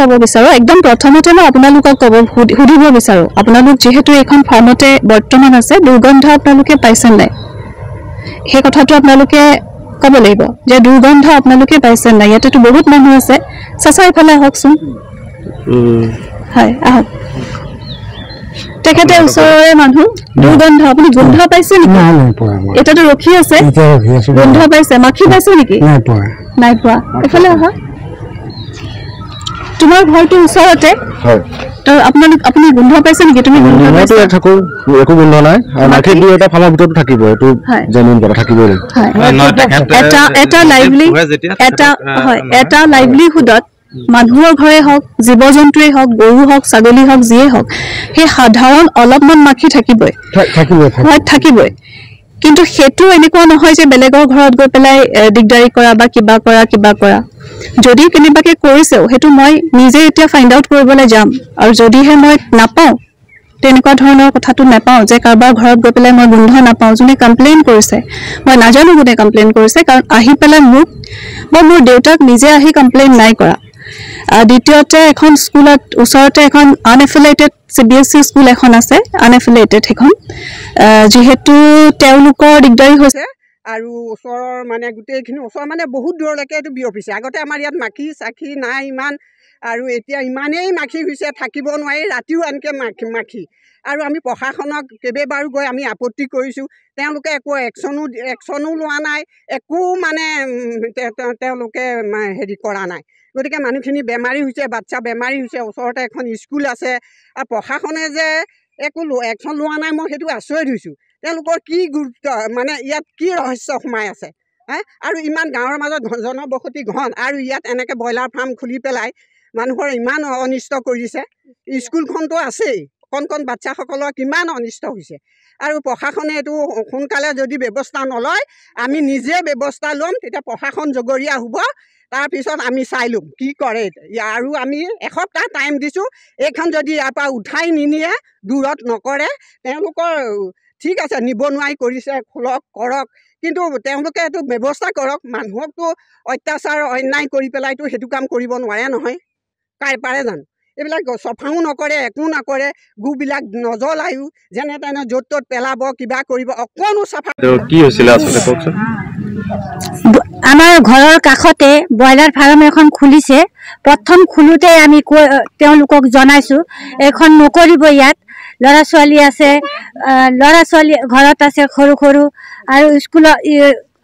ক'ব বিচাৰো একদম প্ৰথমতে মই আপোনালোকক সুধিব বিচাৰো আপোনালোক যেহেতু এখন ফাৰ্মতে বৰ্তমান আছে দুৰ্গন্ধ আপোনালোকে পাইছে নাই সেই কথাটো আপোনালোকে ক'ব লাগিব যে দুৰ্গন্ধ আপোনালোকে পাইছে নাই ইয়াতেতো বহুত মানুহ আছে চাচা ইফালে আহকচোন হয় আহক তেখেতে ওচৰৰে মানুহ দুৰ্গন্ধ আপুনি গোন্ধ পাইছে নেকি এটাতো ৰখি আছে গোন্ধ পাইছে মাখি পাইছে নেকি নাই পোৱা এফালে আহা তোমাৰ ঘৰটো ওচৰতে হয় তো আপুনি গোন্ধ পাইছে নেকি তুমি গোন্ধ পাইছে থাকো একো গোন্ধ নাই আৰু মাখি দুই এটা ফালৰ ভিতৰত থাকিব এটো জেনুইন কথা থাকিবই এটা লাইভলিহুডত মানুহৰ ঘৰে হওক জীৱ জন্তুৱে হওক গৰু হওক ছাগলী হওক যিয়ে হওক সেই সাধাৰণ অলপমান মাখি থাকিবই কিন্তু সেইটো এনেকুৱা নহয় যে বেলেগৰ ঘৰত গৈ পেলাই দিগদাৰি কৰা বা কিবা কৰা যদি কেনেবাকে কৰিছেও সেইটো মই নিজে এতিয়া ফাইণ্ড আউট কৰিবলৈ যাম আৰু যদিহে মই নাপাওঁ তেনেকুৱা ধৰণৰ কথাটো নাপাওঁ যে কাৰোবাৰ ঘৰত গৈ পেলাই মই গোন্ধ নাপাওঁ যোনে কমপ্লেইন কৰিছে মই নাজানো কোনে কমপ্লেইন কৰিছে কাৰণ আহি পেলাই মোক বা মোৰ দেউতাক নিজে আহি কমপ্লেইন নাই কৰা দ্বিতীয়তে এখন স্কুলত ওচৰতে এখন আনএফিলিয়েটেড CBSE স্কুল এখন আছে আনএফিলিয়েটেড এখন যেহেতু তেওঁলোকৰ দিগদাৰি হৈছে আৰু ওচৰৰ মানে গোটেইখিনি ওচৰ মানে বহুত দূৰলৈকে এইটো বিয়পিছে আগতে আমাৰ ইয়াত মাখি চাখি নাই ইমান আৰু এতিয়া ইমানেই মাখি হৈছে থাকিব নোৱাৰি ৰাতিও আনকে মাখি আৰু আমি প্ৰশাসনক কেইবাবাৰো গৈ আমি আপত্তি কৰিছোঁ তেওঁলোকে একো একশ্যনো লোৱা নাই একো মানে তেওঁলোকে হেৰি কৰা নাই গতিকে মানুহখিনি বেমাৰী হৈছে বাচ্চা বেমাৰী হৈছে ওচৰতে এখন স্কুল আছে আৰু প্ৰশাসনে যে একো একশ্যন লোৱা নাই মই সেইটো আচৰিত হৈছোঁ তেওঁলোকৰ কি গুৰুত্ব মানে ইয়াত কি ৰহস্য সোমাই আছে আৰু ইমান গাঁৱৰ মাজত জনবসতি ঘন আৰু ইয়াত এনেকৈ ব্ৰইলাৰ ফাৰ্ম খুলি পেলাই মানুহৰ ইমান অনিষ্ট কৰিছে স্কুলখনতো আছেই কণ বাচ্চাসকলৰ কিমান অনিষ্ট হৈছে আৰু প্ৰশাসনে এইটো সোনকালে যদি ব্যৱস্থা নলয় আমি নিজে ব্যৱস্থা ল'ম তেতিয়া প্ৰশাসন জগৰীয়া হ'ব তাৰপিছত আমি চাই ল'ম কি কৰে আৰু আমি এসপ্তাহ টাইম দিছোঁ এইখন যদি ইয়াৰ পৰা উঠাই নিনিয়ে দূৰত নকৰে তেওঁলোকৰ ঠিক আছে নিব নোৱাৰি কৰিছে খোলক কৰক কিন্তু তেওঁলোকে এইটো ব্যৱস্থা কৰক মানুহকতো অত্যাচাৰ অন্যায় কৰি পেলাইতো সেইটো কাম কৰিব নোৱাৰে নহয় পাৰে জানো এইবিলাক চফাও নকৰে একো নকৰে গুবিলাক নজ্বলায়ো যেনে তেনে য'ত ত'ত পেলাব কিবা কৰিব অকণো চাফা কি হৈছিলে আচলতে কওকচোন আমাৰ ঘৰৰ কাষতে ব্ৰইলাৰ ফাৰ্ম এখন খুলিছে প্ৰথম খুলোতে আমি তেওঁলোকক জনাইছোঁ এখন নকৰিব ইয়াত ল'ৰা ছোৱালী আছে ল'ৰা ছোৱালী ঘৰত আছে সৰু আৰু স্কুলত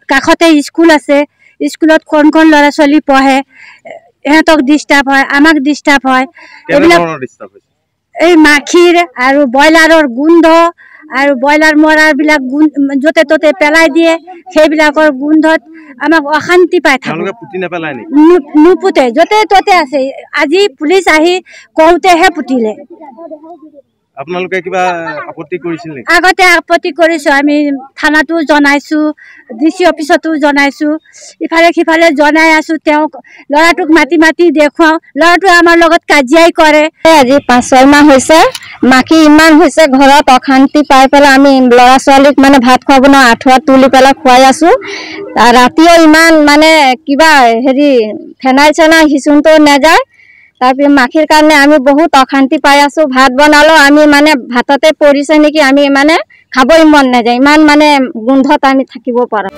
কাষতে স্কুল আছে স্কুলত কোন ল'ৰা ছোৱালী পঢ়ে ইহঁতক ডিষ্টাৰ্ব হয় আমাক ডিষ্টাৰ্ব হয় এইবিলাক এই মাখিৰ আৰু ব্ৰইলাৰৰ গোন্ধ আৰু ব্ৰইলাৰ মৰাবিলাক য'তে ত'তে পেলাই দিয়ে সেইবিলাকৰ গোন্ধত আমাক অশান্তি পাই থাকে নুপুতে য'তে ত'তে আছে আজি পুলিচ আহি কওঁতেহে পুতিলে আপোনালোকে কিবা আপত্তি কৰিছিল নেকি আগতে আপত্তি কৰিছোঁ আমি থানাতো জনাইছোঁ DC অফিচতো জনাইছোঁ ইফালে সিফালে জনাই আছোঁ তেওঁক ল'ৰাটোক মাতি দেখুৱাওঁ ল'ৰাটোৱে আমাৰ লগত কাজিয়াই কৰে আজি 5-6 মাহ হৈছে মাখি ইমান হৈছে ঘৰত অশান্তি পাই পেলাই আমি ল'ৰা ছোৱালীক মানে ভাত খুৱাব নোৱাৰোঁ আঁঠুৱাত তুলি পেলাই খুৱাই আছোঁ ৰাতিও ইমান মানে কিবা হেৰি ফেনাইল চেনাইল সিঁচোতেও নাযায় তাৰপিছত মাখিৰ কাৰণে আমি বহুত অশান্তি পাই আছোঁ ভাত বনালেও আমি মানে ভাততে পৰিছে নেকি আমি মানে খাবই মন নাযায় ইমান মানে গোন্ধত আমি থাকিব পাৰোঁ